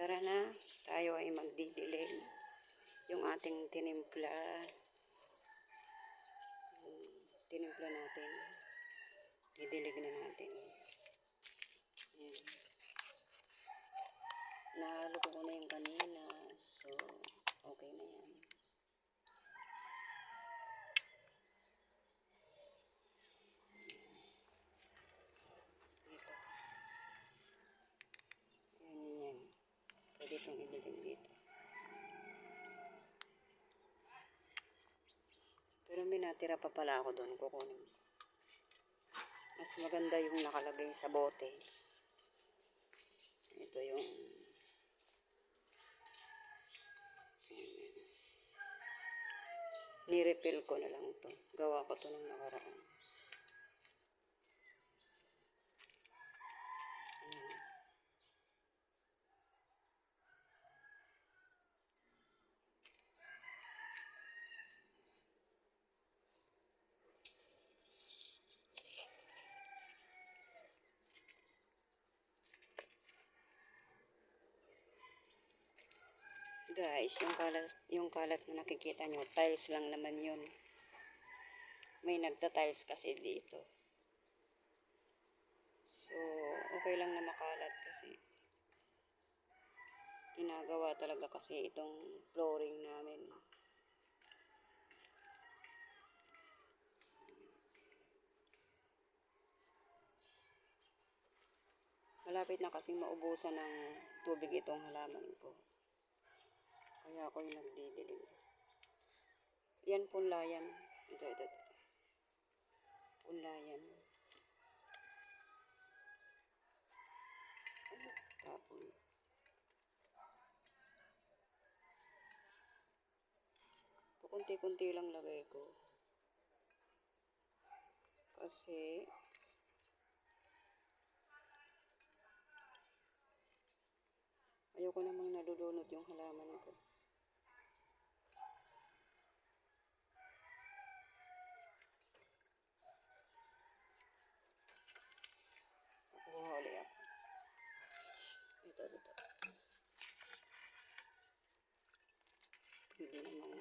Tara na, tayo ay magdidilig. Yung ating tinimpla. Tinimpla natin. Didilig na natin. Ayan. Nahalo ko na yung kanina. So, okay na yan. Dito. Ayan, yan. Pwede itong idilig dito. Pero may natira pa pala ako doon. Kukunin. Mas maganda yung nakalagay sa bote. Ito yung ni-refill ko na lang to. Gawa ko to nung nakaraan. Guys, yung kalat na nakikita nyo, tiles lang naman yun. May nagta-tiles kasi dito. So, okay lang na makalat kasi ginagawa talaga kasi itong flooring namin. Malapit na kasing maubusan ng tubig itong halaman ko. Kaya ako yung nagdidilig. Yan punlayan. Ito. Punlayan. Tapon. Kunti-kunti lang lagay ko. Kasi ayoko namang nalulunod yung halaman ko. Kukuha ulit ako. Ito. Pwede namang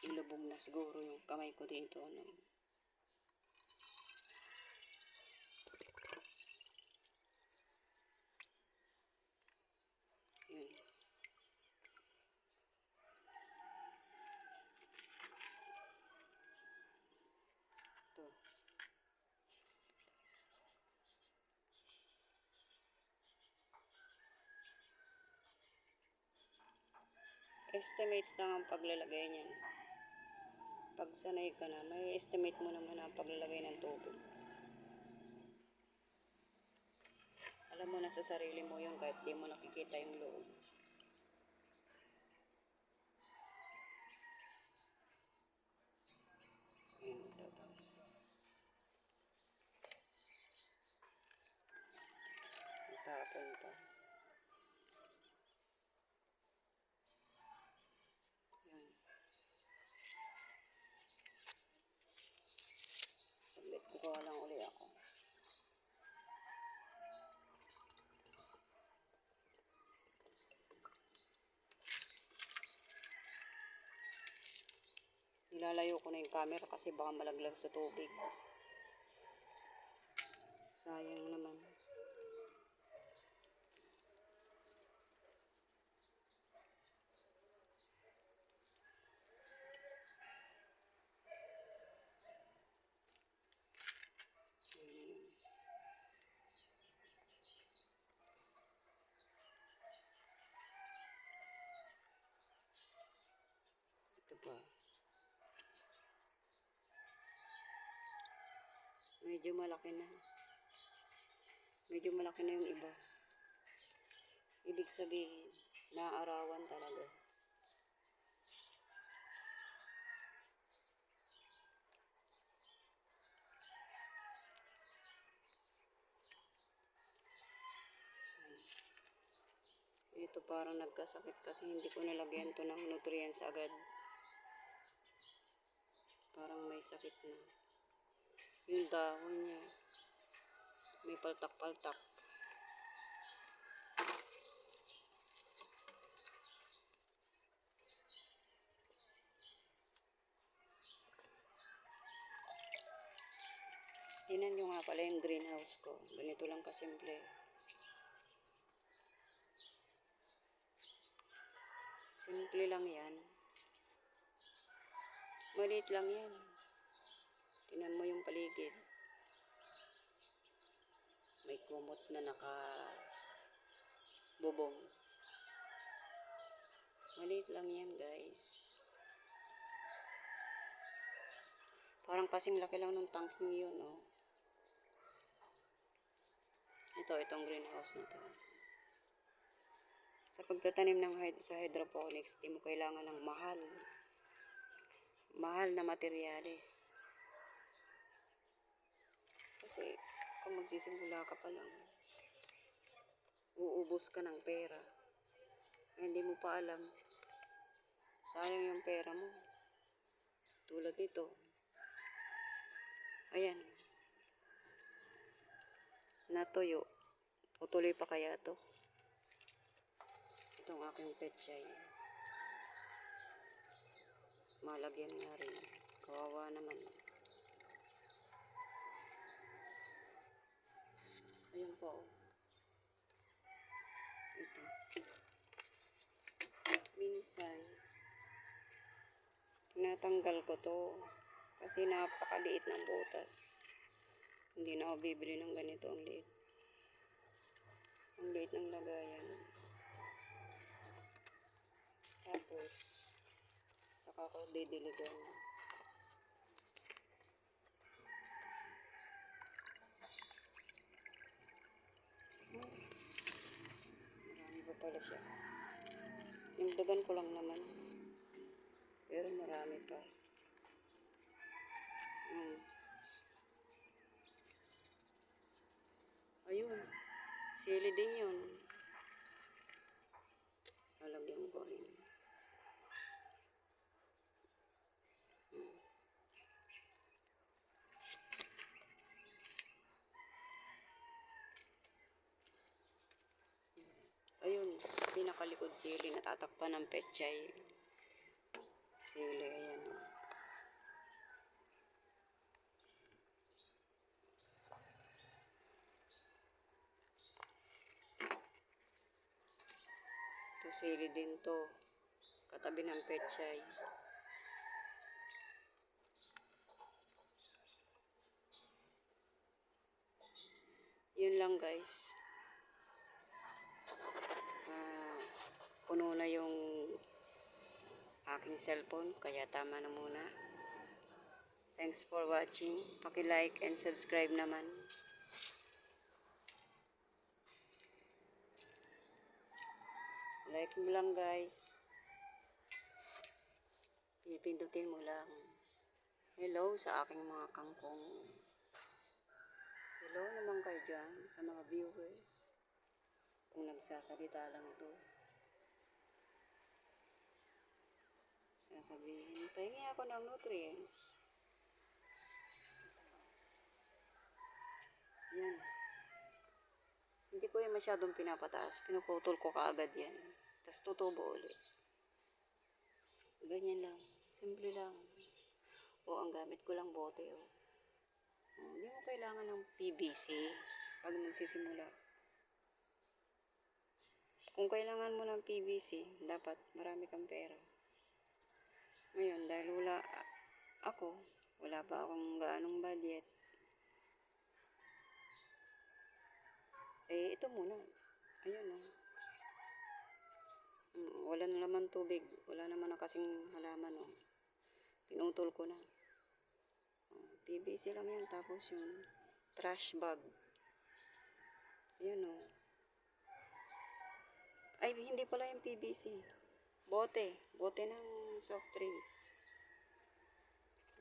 ilubog na siguro yung kamay ko dito. No? Yun. Ito. Estimate lang ang paglalagay niyan. Pag sanay ka na, may estimate mo naman ang paglalagay ng tubig. Alam mo na sa sarili mo yung kahit di mo nakikita yung loob. Ayan, ito. Itapon pa. Ayan. Saglit, kukuha lang uli ako. Nilalayo ko na yung camera kasi baka malaglag sa tubig. Sayang naman. Ito pa. Medyo malaki na. Medyo malaki na yung iba. Ibig sabihin, naaarawan talaga. Ito parang nagkasakit kasi hindi ko nalagyan to ng nutrients agad. Parang may sakit na. Yung dahon niya, may paltak-paltak. Tingnan nyo nga pala yung greenhouse ko. Ganito lang kasimple. Simple lang yan. Maliit lang yan. Tingnan mo yung paligid. May kumot na nakabubong. Maliit lang yan, guys. Parang kasing laki lang ng tangking yun, oh. Itong greenhouse na to. Sa pagtatanim sa hydroponics, di mo kailangan ng mahal na materyales. Kasi kung magsisimula ka pa lang, uubos ka ng pera. Hindi mo pa alam, sayang yung pera mo. Tulad nito. Ayan. Natuyo. Tutuloy pa kaya to? Itong aking pechay. Malagyan nga rin. Kawawa naman. Ayan po. Ito. Minsan, tinatanggal ko to. Kasi napakaliit ng butas. Hindi na ako bibili ng ganito ang liit. Ang liit ng lagayan. Tapos, saka ko didiligan. Marami pa pala siya. Nagdagan ko lang naman. Pero marami pa. Ayun. Sili din yun. Lalagyan ko rin. Ayun. Pinakalikod sili. Natatakpan ng pechay. Sili. Ayan. Ito sili din to. Katabi ng pechay. Yun lang, guys. Puno na yung aking cellphone, kaya tama na muna. Thanks for watching. Paki-like and subscribe naman. Like mo lang, guys. Pipindutin mo lang. Hello sa aking mga kangkong. Hello naman kayo dyan sa mga viewers. Kung nagsasalita lang to. Sasabihin, pahingi ako ng nutrients. Yan. Hindi ko yung masyadong pinapataas. Pinuputol ko kaagad yan. Tapos tutubo ulit. Ganyan lang. Simple lang. O, ang gamit ko lang bote. Hindi mo kailangan ng PVC pag magsisimula. Kung kailangan mo ng PVC, dapat marami kang pera. Ngayon, dahil wala pa akong gaanong budget. Ito muna. Ayun, wala na naman tubig. Wala naman na kasing halaman, Pinutol ko na. PVC lang yan. Tapos yung trash bag. Ayan, Ay, hindi pala yung PVC. Bote. Bote ng soft drinks.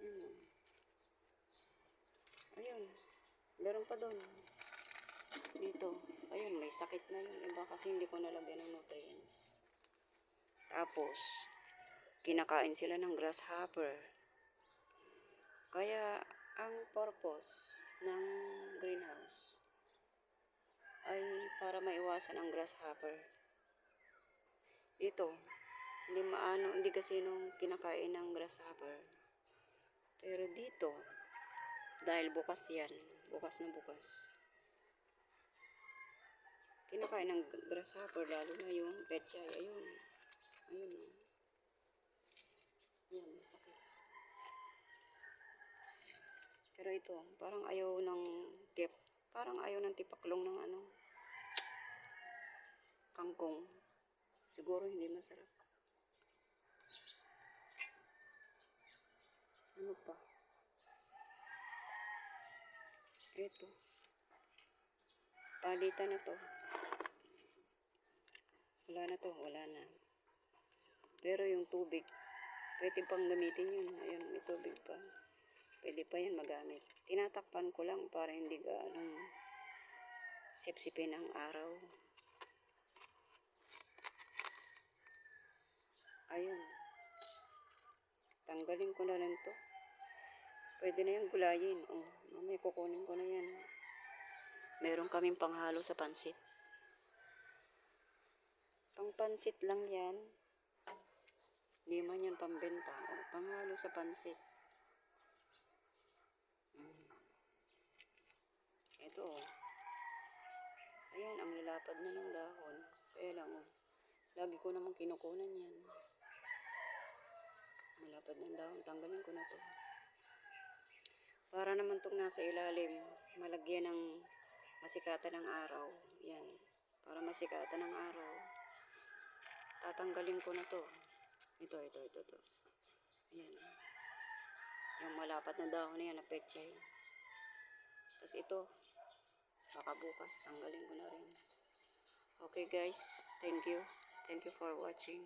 Ayan, Ayun. Meron pa doon. Dito. Ayun, may sakit na yung iba kasi hindi ko nalagyan ng nutrients. Tapos, kinakain sila ng grasshopper. Kaya, ang purpose ng greenhouse ay para maiwasan ang grasshopper. Ito, hindi kasi nung kinakain ng grasshopper. Pero dito, dahil bukas yan, bukas na bukas. Kinakain ng grasshopper, lalo na yung pechay. Ayun. Ayun o. Yan, sakit. Pero ito, parang ayaw ng parang ayaw ng tipaklong ng ano, kangkong. Siguro hindi masarap. Ano pa? Ito. Palitan na to. Wala na to, wala na. Pero yung tubig, pwede pang gamitin yun. Ayun, may tubig pa. Pwede pa yan magamit. Tinatakpan ko lang para hindi gaanong sipsipin ang araw. Ayun. Tanggalin ko na lang to. Pwede na yung gulayin. Oh, mamaya kukunin ko na yan. Meron kaming panghalo sa pansit. Pang pansit lang yan. Hindi man yan pambenta. Oh, panghalo sa pansit. Ito oh. Ayan, ang hilapad na ng dahon. Kaya lang oh. Lagi ko namang kinukunan yan. Malapad ng dahon. Tanggalin ko na to. Para naman itong nasa ilalim, malagyan ng masikatan ng araw. Yan. Para masikatan ng araw. Tatanggalin ko na to. Ito. Ayan. Yung malapad na dahon na yan, na pechay. Tapos ito, baka bukas, tanggalin ko na rin. Okay guys, thank you. Thank you for watching.